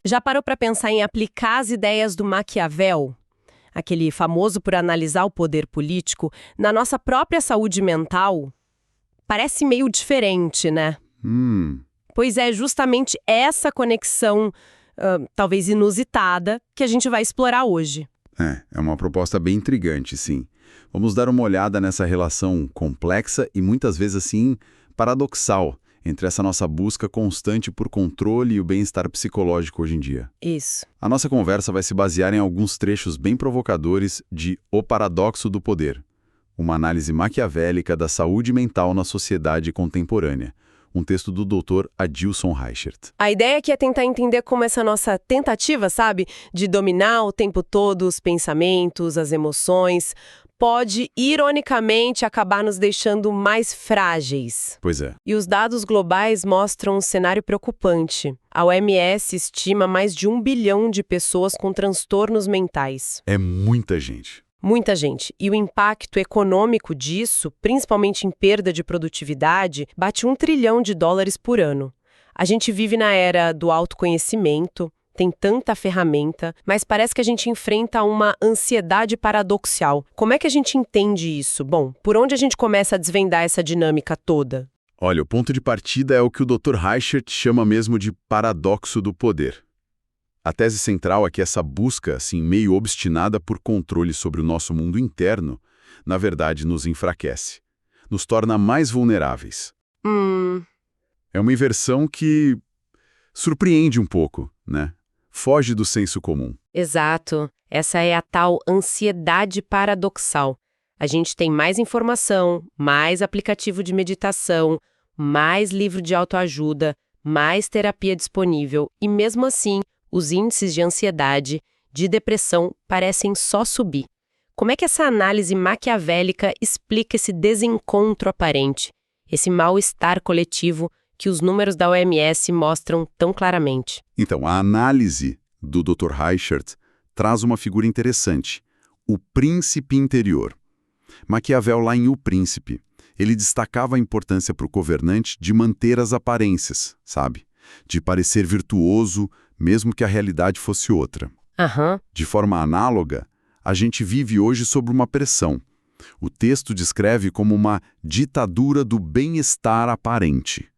Já parou para pensar em aplicar as ideias do Maquiavel, aquele famoso por analisar o poder político, na nossa própria saúde mental? Parece meio diferente, né? Pois é, justamente essa conexão, talvez inusitada, que a gente vai explorar hoje. É uma proposta bem intrigante, sim. Vamos dar uma olhada nessa relação complexa e muitas vezes assim paradoxal entre essa nossa busca constante por controle e o bem-estar psicológico hoje em dia. Isso. A nossa conversa vai se basear em alguns trechos bem provocadores de O Paradoxo do Poder, uma análise maquiavélica da saúde mental na sociedade contemporânea, um texto do Dr. Adilson Reichert. A ideia aqui é tentar entender como essa nossa tentativa, sabe, de dominar o tempo todo os pensamentos, as emoções, pode, ironicamente, acabar nos deixando mais frágeis. Pois é. E os dados globais mostram um cenário preocupante. A OMS estima mais de 1 bilhão de pessoas com transtornos mentais. É muita gente. Muita gente. E o impacto econômico disso, principalmente em perda de produtividade, bate US$1 trilhão por ano. A gente vive na era do autoconhecimento, tem tanta ferramenta, mas parece que a gente enfrenta uma ansiedade paradoxal. Como é que a gente entende isso? Bom, por onde a gente começa a desvendar essa dinâmica toda? Olha, o ponto de partida é o que o Dr. Reichert chama mesmo de paradoxo do poder. A tese central é que essa busca, assim, meio obstinada por controle sobre o nosso mundo interno, na verdade nos enfraquece, nos torna mais vulneráveis. É uma inversão que surpreende um pouco, né? Foge do senso comum. Exato. Essa é a tal ansiedade paradoxal. A gente tem mais informação, mais aplicativo de meditação, mais livro de autoajuda, mais terapia disponível e, mesmo assim, os índices de ansiedade, de depressão, parecem só subir. Como é que essa análise maquiavélica explica esse desencontro aparente, esse mal-estar coletivo que os números da OMS mostram tão claramente? Então, a análise do Dr. Reichert traz uma figura interessante, o príncipe interior. Maquiavel, lá em O Príncipe, ele destacava a importância para o governante de manter as aparências, sabe? De parecer virtuoso, mesmo que a realidade fosse outra. De forma análoga, a gente vive hoje sob uma pressão. O texto descreve como uma ditadura do bem-estar aparente.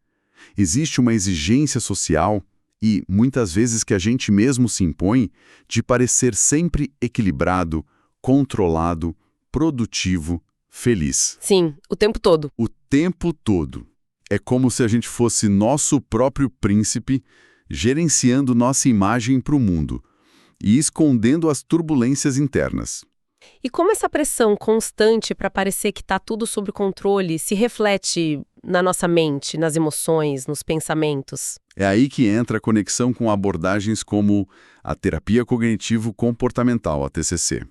Existe uma exigência social e, muitas vezes, que a gente mesmo se impõe de parecer sempre equilibrado, controlado, produtivo, feliz. Sim, o tempo todo. O tempo todo. É como se a gente fosse nosso próprio príncipe, gerenciando nossa imagem para o mundo e escondendo as turbulências internas. E como essa pressão constante para parecer que está tudo sob controle se reflete na nossa mente, nas emoções, nos pensamentos? É aí que entra a conexão com abordagens como a terapia cognitivo-comportamental, a TCC.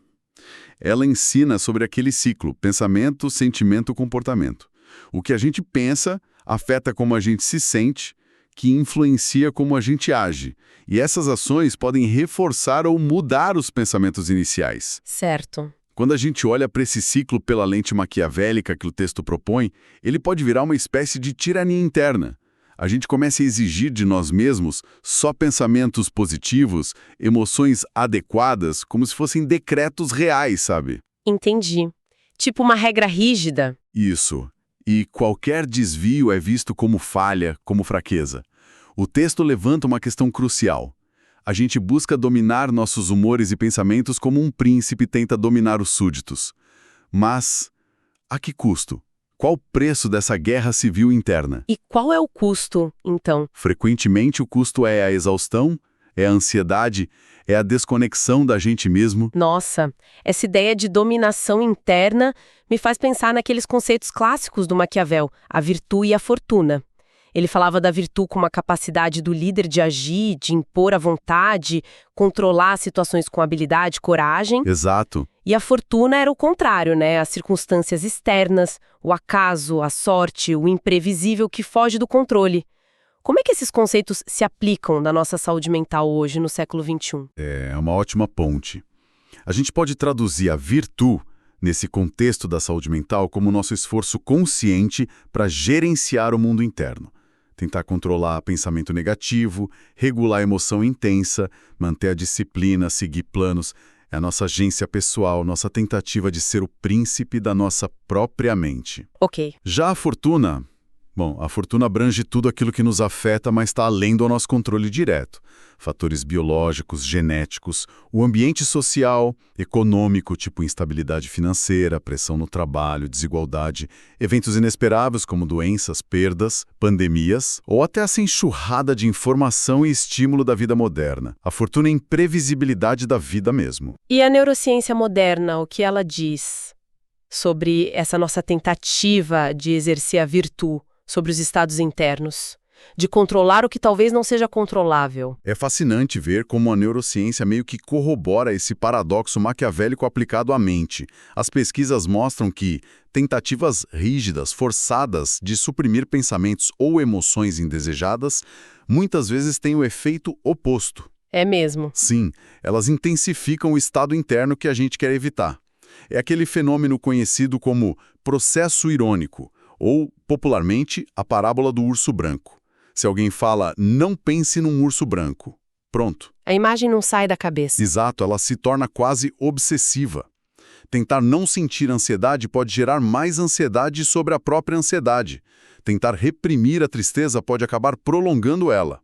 Ela ensina sobre aquele ciclo, pensamento, sentimento, comportamento. O que a gente pensa afeta como a gente se sente, que influencia como a gente age. E essas ações podem reforçar ou mudar os pensamentos iniciais. Certo. Quando a gente olha para esse ciclo pela lente maquiavélica que o texto propõe, ele pode virar uma espécie de tirania interna. A gente começa a exigir de nós mesmos só pensamentos positivos, emoções adequadas, como se fossem decretos reais, sabe? Entendi. Tipo uma regra rígida. Isso. E qualquer desvio é visto como falha, como fraqueza. O texto levanta uma questão crucial. A gente busca dominar nossos humores e pensamentos como um príncipe tenta dominar os súditos. Mas, a que custo? Qual o preço dessa guerra civil interna? E qual é o custo, então? Frequentemente o custo é a exaustão, é a ansiedade, é a desconexão da gente mesmo. Nossa, essa ideia de dominação interna me faz pensar naqueles conceitos clássicos do Maquiavel, a virtude e a fortuna. Ele falava da virtude como a capacidade do líder de agir, de impor a vontade, controlar as situações com habilidade, coragem. Exato. E a fortuna era o contrário, né? As circunstâncias externas, o acaso, a sorte, o imprevisível que foge do controle. Como é que esses conceitos se aplicam na nossa saúde mental hoje, no século XXI? É uma ótima ponte. A gente pode traduzir a virtude, nesse contexto da saúde mental, como nosso esforço consciente para gerenciar o mundo interno. Tentar controlar pensamento negativo, regular a emoção intensa, manter a disciplina, seguir planos. É a nossa agência pessoal, nossa tentativa de ser o príncipe da nossa própria mente. Ok. Já a fortuna... Bom, a fortuna abrange tudo aquilo que nos afeta, mas está além do nosso controle direto. Fatores biológicos, genéticos, o ambiente social, econômico, tipo instabilidade financeira, pressão no trabalho, desigualdade, eventos inesperados como doenças, perdas, pandemias, ou até essa enxurrada de informação e estímulo da vida moderna. A fortuna é a imprevisibilidade da vida mesmo. E a neurociência moderna, o que ela diz sobre essa nossa tentativa de exercer a virtude sobre os estados internos, de controlar o que talvez não seja controlável? É fascinante ver como a neurociência meio que corrobora esse paradoxo maquiavélico aplicado à mente. As pesquisas mostram que tentativas rígidas, forçadas de suprimir pensamentos ou emoções indesejadas, muitas vezes têm o efeito oposto. É mesmo. Sim, elas intensificam o estado interno que a gente quer evitar. É aquele fenômeno conhecido como processo irônico, ou, popularmente, a parábola do urso branco. Se alguém fala, não pense num urso branco, pronto. A imagem não sai da cabeça. Exato, ela se torna quase obsessiva. Tentar não sentir ansiedade pode gerar mais ansiedade sobre a própria ansiedade. Tentar reprimir a tristeza pode acabar prolongando ela.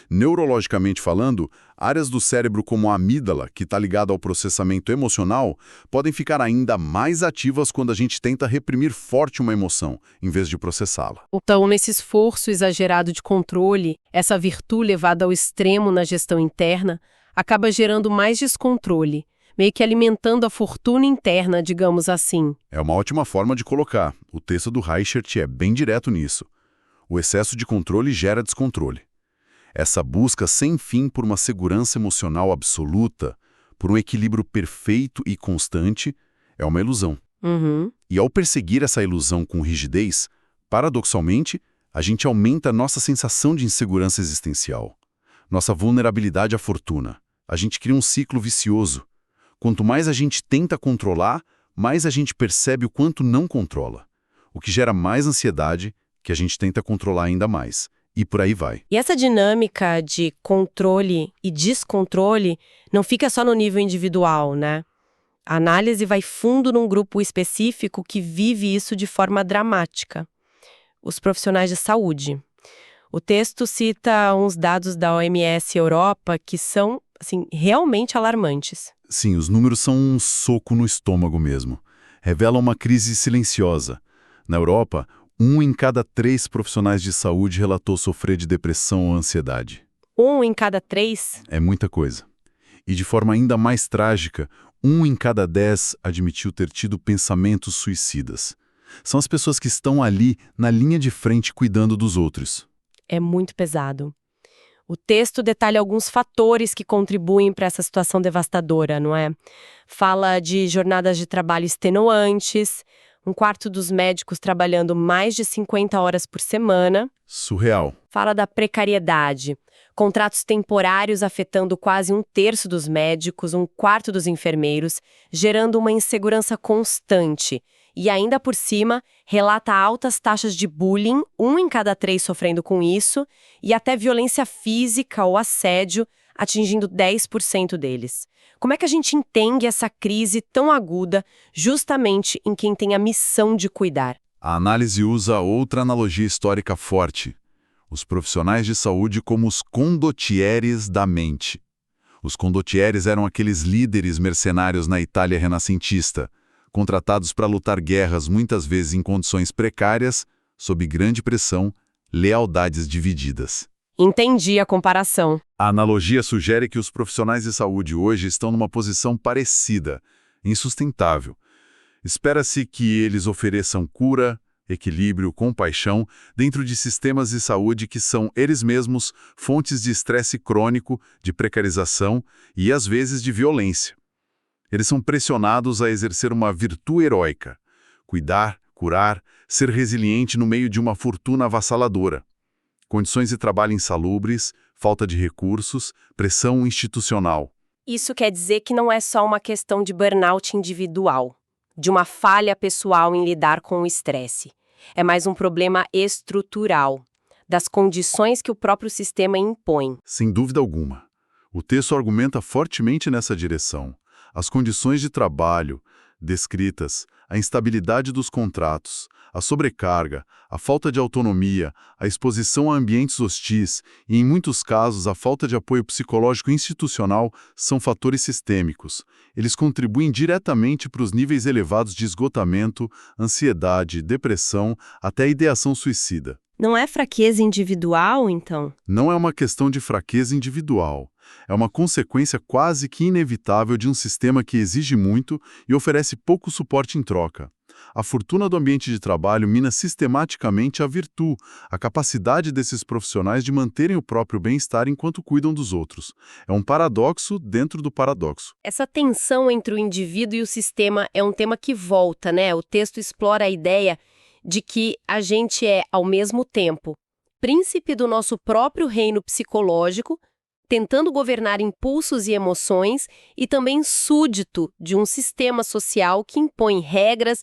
Neurologicamente falando, áreas do cérebro como a amígdala, que está ligada ao processamento emocional, podem ficar ainda mais ativas quando a gente tenta reprimir forte uma emoção, em vez de processá-la. Então, nesse esforço exagerado de controle, essa virtude levada ao extremo na gestão interna acaba gerando mais descontrole, meio que alimentando a fortuna interna, digamos assim. É uma ótima forma de colocar. O texto do Reichert é bem direto nisso. O excesso de controle gera descontrole. Essa busca sem fim por uma segurança emocional absoluta, por um equilíbrio perfeito e constante, é uma ilusão. E ao perseguir essa ilusão com rigidez, paradoxalmente, a gente aumenta a nossa sensação de insegurança existencial, nossa vulnerabilidade à fortuna. A gente cria um ciclo vicioso. Quanto mais a gente tenta controlar, mais a gente percebe o quanto não controla, o que gera mais ansiedade, que a gente tenta controlar ainda mais. E por aí vai. E essa dinâmica de controle e descontrole não fica só no nível individual, né? A análise vai fundo num grupo específico que vive isso de forma dramática. Os profissionais de saúde. O texto cita uns dados da OMS Europa que são, assim, realmente alarmantes. Sim, os números são um soco no estômago mesmo. Revelam uma crise silenciosa. Na Europa, 1 em cada 3 profissionais de saúde relatou sofrer de depressão ou ansiedade. 1 em cada 3? É muita coisa. E de forma ainda mais trágica, 1 em cada 10 admitiu ter tido pensamentos suicidas. São as pessoas que estão ali, na linha de frente, cuidando dos outros. É muito pesado. O texto detalha alguns fatores que contribuem para essa situação devastadora, não é? Fala de jornadas de trabalho extenuantes, 1/4 dos médicos trabalhando mais de 50 horas por semana. Surreal. Fala da precariedade, contratos temporários afetando quase 1/3 dos médicos, 1/4 dos enfermeiros, gerando uma insegurança constante. E ainda por cima, relata altas taxas de bullying, 1 em cada 3 sofrendo com isso, e até violência física ou assédio, atingindo 10% deles. Como é que a gente entende essa crise tão aguda justamente em quem tem a missão de cuidar? A análise usa outra analogia histórica forte. Os profissionais de saúde como os condottieres da mente. Os condottieres eram aqueles líderes mercenários na Itália renascentista, contratados para lutar guerras muitas vezes em condições precárias, sob grande pressão, lealdades divididas. Entendi a comparação. A analogia sugere que os profissionais de saúde hoje estão numa posição parecida, insustentável. Espera-se que eles ofereçam cura, equilíbrio, compaixão dentro de sistemas de saúde que são eles mesmos fontes de estresse crônico, de precarização e, às vezes, de violência. Eles são pressionados a exercer uma virtude heróica, cuidar, curar, ser resiliente no meio de uma fortuna avassaladora. Condições de trabalho insalubres, falta de recursos, pressão institucional. Isso quer dizer que não é só uma questão de burnout individual, de uma falha pessoal em lidar com o estresse. É mais um problema estrutural, das condições que o próprio sistema impõe. Sem dúvida alguma. O texto argumenta fortemente nessa direção. As condições de trabalho descritas, a instabilidade dos contratos, a sobrecarga, a falta de autonomia, a exposição a ambientes hostis e, em muitos casos, a falta de apoio psicológico institucional são fatores sistêmicos. Eles contribuem diretamente para os níveis elevados de esgotamento, ansiedade, depressão, até a ideação suicida. Não é fraqueza individual, então? Não é uma questão de fraqueza individual. É uma consequência quase que inevitável de um sistema que exige muito e oferece pouco suporte em troca. A fortuna do ambiente de trabalho mina sistematicamente a virtude, a capacidade desses profissionais de manterem o próprio bem-estar enquanto cuidam dos outros. É um paradoxo dentro do paradoxo. Essa tensão entre o indivíduo e o sistema é um tema que volta, né? O texto explora a ideia de que a gente é, ao mesmo tempo, príncipe do nosso próprio reino psicológico, tentando governar impulsos e emoções, e também súdito de um sistema social que impõe regras,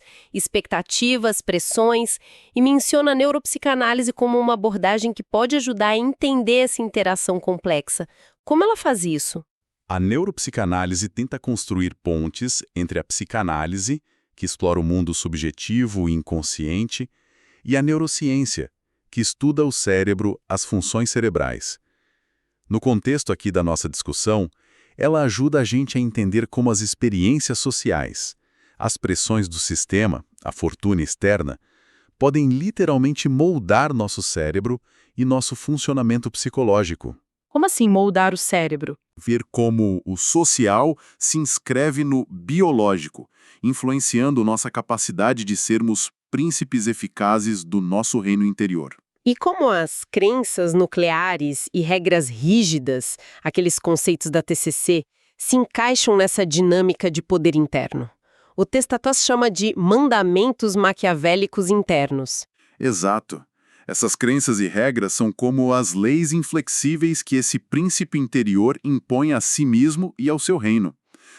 expectativas, pressões, e menciona a neuropsicanálise como uma abordagem que pode ajudar a entender essa interação complexa. Como ela faz isso? A neuropsicanálise tenta construir pontes entre a psicanálise, que explora o mundo subjetivo e inconsciente, e a neurociência, que estuda o cérebro, as funções cerebrais. No contexto aqui da nossa discussão, ela ajuda a gente a entender como as experiências sociais, as pressões do sistema, a fortuna externa, podem literalmente moldar nosso cérebro e nosso funcionamento psicológico. Como assim moldar o cérebro? Ver como o social se inscreve no biológico, influenciando nossa capacidade de sermos príncipes eficazes do nosso reino interior. E como as crenças nucleares e regras rígidas, aqueles conceitos da TCC, se encaixam nessa dinâmica de poder interno? O Testatós chama de mandamentos maquiavélicos internos. Exato. Essas crenças e regras são como as leis inflexíveis que esse príncipe interior impõe a si mesmo e ao seu reino.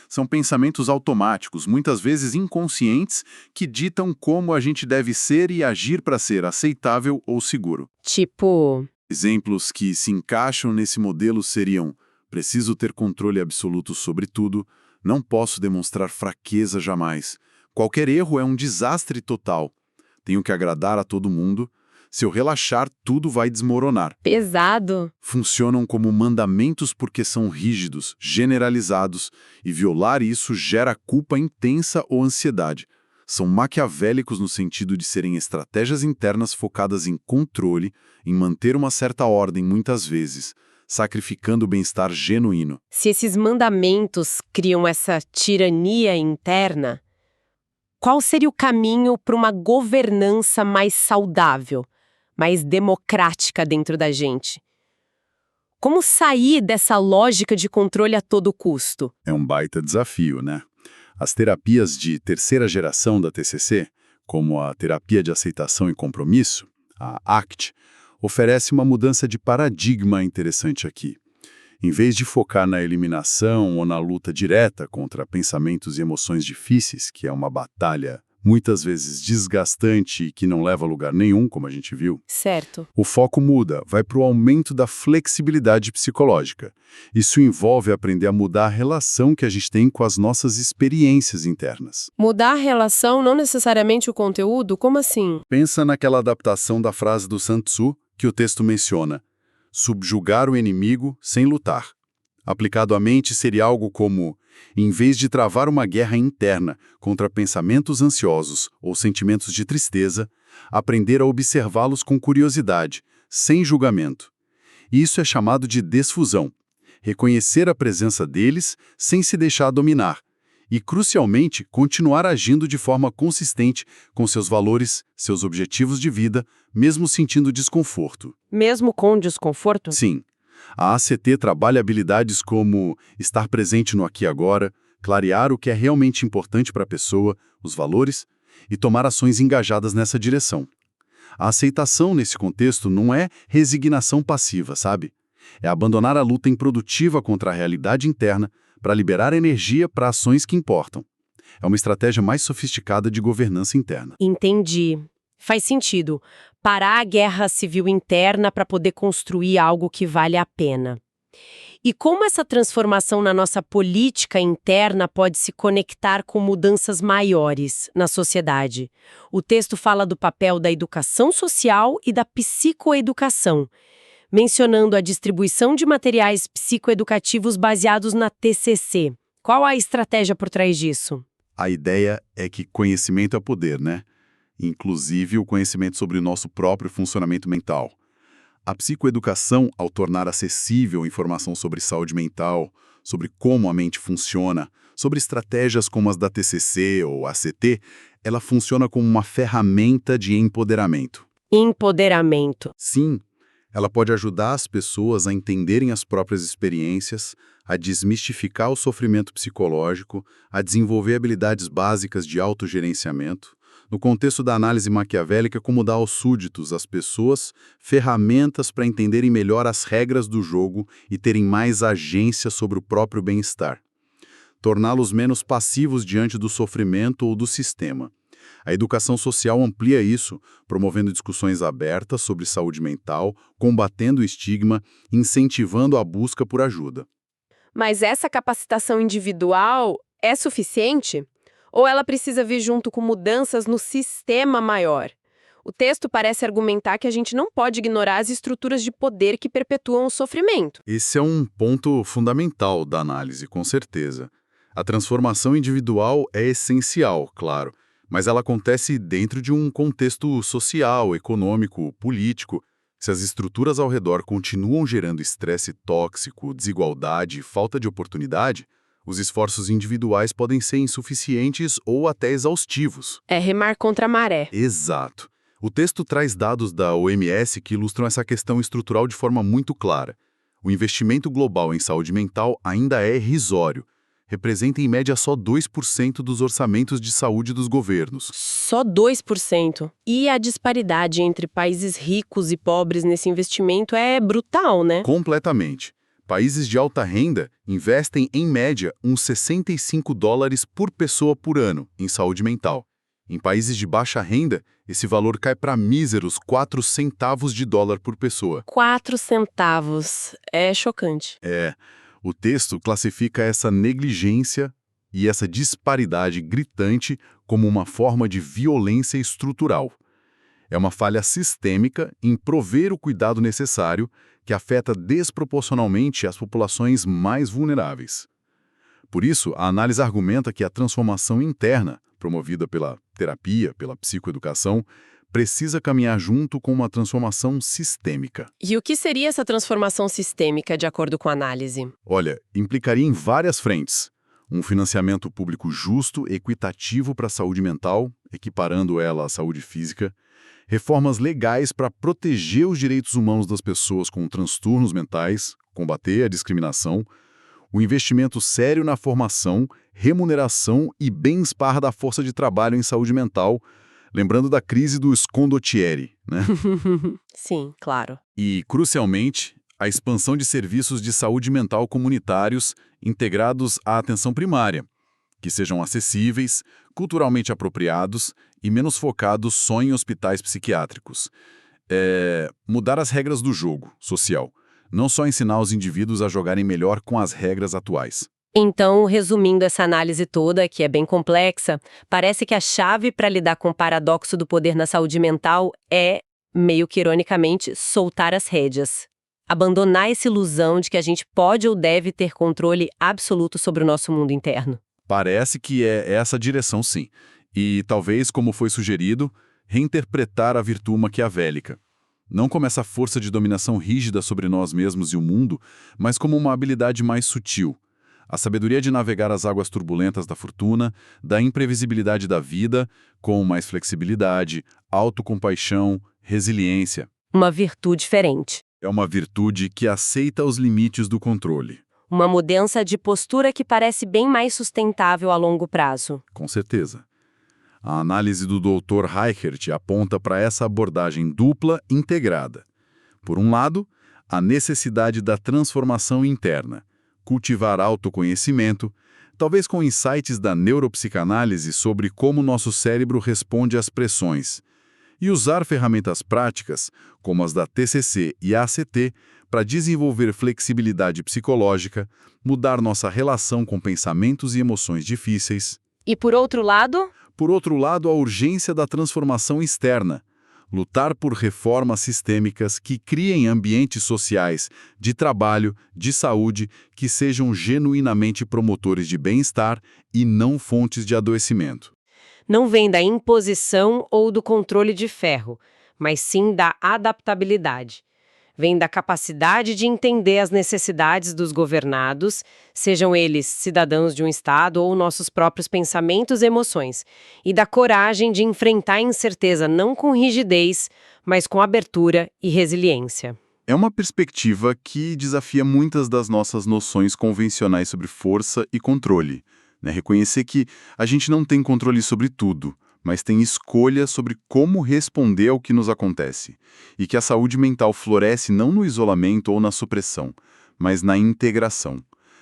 São pensamentos automáticos, muitas vezes inconscientes, que ditam como a gente deve ser e agir para ser aceitável ou seguro. Tipo, Exemplos que se encaixam nesse modelo seriam: preciso ter controle absoluto sobre tudo, não posso demonstrar fraqueza jamais, qualquer erro é um desastre total, tenho que agradar a todo mundo, se eu relaxar, tudo vai desmoronar. pesado. Funcionam como mandamentos porque são rígidos, generalizados, e violar isso gera culpa intensa ou ansiedade. São maquiavélicos no sentido de serem estratégias internas focadas em controle, em manter uma certa ordem muitas vezes, sacrificando o bem-estar genuíno. Se esses mandamentos criam essa tirania interna, qual seria o caminho para uma governança mais saudável, mais democrática dentro da gente? Como sair dessa lógica de controle a todo custo? É um baita desafio, né? As terapias de terceira geração da TCC, como a terapia de aceitação e compromisso, a ACT, oferece uma mudança de paradigma interessante aqui. Em vez de focar na eliminação ou na luta direta contra pensamentos e emoções difíceis, que é uma batalha muitas vezes desgastante e que não leva a lugar nenhum, como a gente viu, Certo. o foco muda, vai para o aumento da flexibilidade psicológica. Isso envolve aprender a mudar a relação que a gente tem com as nossas experiências internas. Mudar a relação, não necessariamente o conteúdo? Como assim? Pensa naquela adaptação da frase do Sun Tzu que o texto menciona: subjugar o inimigo sem lutar. Aplicado à mente seria algo como: em vez de travar uma guerra interna contra pensamentos ansiosos ou sentimentos de tristeza, aprender a observá-los com curiosidade, sem julgamento. Isso é chamado de desfusão. Reconhecer a presença deles sem se deixar dominar. E, crucialmente, continuar agindo de forma consistente com seus valores, seus objetivos de vida, mesmo sentindo desconforto. Mesmo com desconforto? Sim. A ACT trabalha habilidades como estar presente no aqui e agora, clarear o que é realmente importante para a pessoa, os valores, e tomar ações engajadas nessa direção. A aceitação nesse contexto não é resignação passiva, sabe? É abandonar a luta improdutiva contra a realidade interna para liberar energia para ações que importam. É uma estratégia mais sofisticada de governança interna. Entendi. Faz sentido. Parar a guerra civil interna para poder construir algo que vale a pena. E como essa transformação na nossa política interna pode se conectar com mudanças maiores na sociedade? O texto fala do papel da educação social e da psicoeducação, mencionando a distribuição de materiais psicoeducativos baseados na TCC. Qual a estratégia por trás disso? A ideia é que conhecimento é poder, né? Inclusive o conhecimento sobre o nosso próprio funcionamento mental. A psicoeducação, ao tornar acessível informação sobre saúde mental, sobre como a mente funciona, sobre estratégias como as da TCC ou ACT, ela funciona como uma ferramenta de empoderamento. Empoderamento. Sim, ela pode ajudar as pessoas a entenderem as próprias experiências, a desmistificar o sofrimento psicológico, a desenvolver habilidades básicas de autogerenciamento. No contexto da análise maquiavélica, como dar aos súditos, às pessoas, ferramentas para entenderem melhor as regras do jogo e terem mais agência sobre o próprio bem-estar. Torná-los menos passivos diante do sofrimento ou do sistema. A educação social amplia isso, promovendo discussões abertas sobre saúde mental, combatendo o estigma, incentivando a busca por ajuda. Mas essa capacitação individual é suficiente? Ou ela precisa vir junto com mudanças no sistema maior? O texto parece argumentar que a gente não pode ignorar as estruturas de poder que perpetuam o sofrimento. Esse é um ponto fundamental da análise, com certeza. A transformação individual é essencial, claro, mas ela acontece dentro de um contexto social, econômico, político. Se as estruturas ao redor continuam gerando estresse tóxico, desigualdade e falta de oportunidade, os esforços individuais podem ser insuficientes ou até exaustivos. É remar contra a maré. Exato. O texto traz dados da OMS que ilustram essa questão estrutural de forma muito clara. O investimento global em saúde mental ainda é irrisório. Representa em média só 2% dos orçamentos de saúde dos governos. Só 2%. E a disparidade entre países ricos e pobres nesse investimento é brutal, né? Completamente. Países de alta renda investem, em média, uns $65 por pessoa por ano em saúde mental. Em países de baixa renda, esse valor cai para míseros 4 centavos de dólar por pessoa. 4 centavos. É chocante. O texto classifica essa negligência e essa disparidade gritante como uma forma de violência estrutural. É uma falha sistêmica em prover o cuidado necessário que afeta desproporcionalmente as populações mais vulneráveis. Por isso, a análise argumenta que a transformação interna, promovida pela terapia, pela psicoeducação, precisa caminhar junto com uma transformação sistêmica. E o que seria essa transformação sistêmica, de acordo com a análise? Olha, implicaria em várias frentes. Um financiamento público justo, equitativo para a saúde mental, equiparando ela à saúde física, reformas legais para proteger os direitos humanos das pessoas com transtornos mentais, combater a discriminação, o investimento sério na formação, remuneração e bem-estar da força de trabalho em saúde mental, lembrando da crise do condottieri, né? Sim, claro. E, crucialmente, a expansão de serviços de saúde mental comunitários integrados à atenção primária, que sejam acessíveis, culturalmente apropriados e menos focados só em hospitais psiquiátricos. Mudar as regras do jogo social, não só ensinar os indivíduos a jogarem melhor com as regras atuais. Então, resumindo essa análise toda, que é bem complexa, parece que a chave para lidar com o paradoxo do poder na saúde mental é, meio que ironicamente, soltar as rédeas. Abandonar essa ilusão de que a gente pode ou deve ter controle absoluto sobre o nosso mundo interno. Parece que é essa direção, sim. E talvez, como foi sugerido, reinterpretar a virtude maquiavélica. Não como essa força de dominação rígida sobre nós mesmos e o mundo, mas como uma habilidade mais sutil. A sabedoria de navegar as águas turbulentas da fortuna, da imprevisibilidade da vida, com mais flexibilidade, autocompaixão, resiliência. Uma virtude diferente. É uma virtude que aceita os limites do controle. Uma mudança de postura que parece bem mais sustentável a longo prazo. Com certeza. A análise do Dr. Reichert aponta para essa abordagem dupla integrada. Por um lado, a necessidade da transformação interna, cultivar autoconhecimento, talvez com insights da neuropsicanálise sobre como nosso cérebro responde às pressões, e usar ferramentas práticas, como as da TCC e ACT, para desenvolver flexibilidade psicológica, mudar nossa relação com pensamentos e emoções difíceis. E por outro lado? Por outro lado, a urgência da transformação externa. Lutar por reformas sistêmicas que criem ambientes sociais, de trabalho, de saúde, que sejam genuinamente promotores de bem-estar e não fontes de adoecimento. Não vem da imposição ou do controle de ferro, mas sim da adaptabilidade. Vem da capacidade de entender as necessidades dos governados, sejam eles cidadãos de um Estado ou nossos próprios pensamentos e emoções, e da coragem de enfrentar a incerteza não com rigidez, mas com abertura e resiliência. É uma perspectiva que desafia muitas das nossas noções convencionais sobre força e controle, né? Reconhecer que a gente não tem controle sobre tudo, mas tem escolha sobre como responder ao que nos acontece, e que a saúde mental floresce não no isolamento ou na supressão, mas na integração,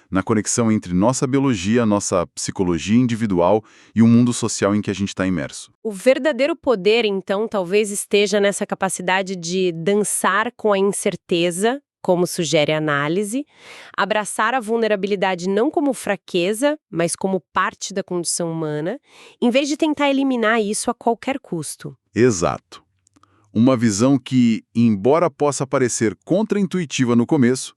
na conexão entre nossa biologia, nossa psicologia individual e o mundo social em que a gente está imerso. O verdadeiro poder, então, talvez esteja nessa capacidade de dançar com a incerteza, como sugere a análise, abraçar a vulnerabilidade não como fraqueza, mas como parte da condição humana, em vez de tentar eliminar isso a qualquer custo. Exato. Uma visão que, embora possa parecer contraintuitiva no começo,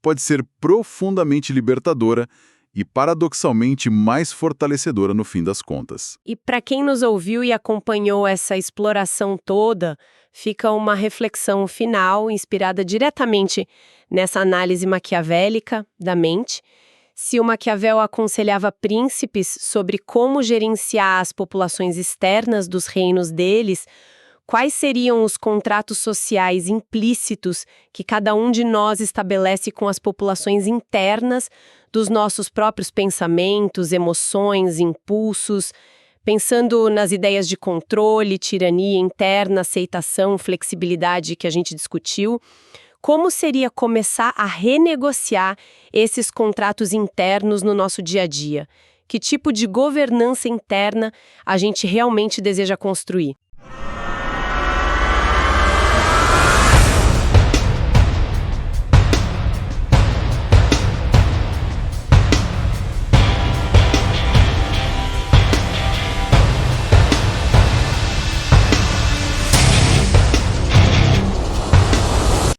pode ser profundamente libertadora e, paradoxalmente, mais fortalecedora no fim das contas. E para quem nos ouviu e acompanhou essa exploração toda, fica uma reflexão final inspirada diretamente nessa análise maquiavélica da mente. Se o Maquiavel aconselhava príncipes sobre como gerenciar as populações externas dos reinos deles, quais seriam os contratos sociais implícitos que cada um de nós estabelece com as populações internas dos nossos próprios pensamentos, emoções, impulsos, pensando nas ideias de controle, tirania interna, aceitação, flexibilidade que a gente discutiu? Como seria começar a renegociar esses contratos internos no nosso dia a dia? Que tipo de governança interna a gente realmente deseja construir?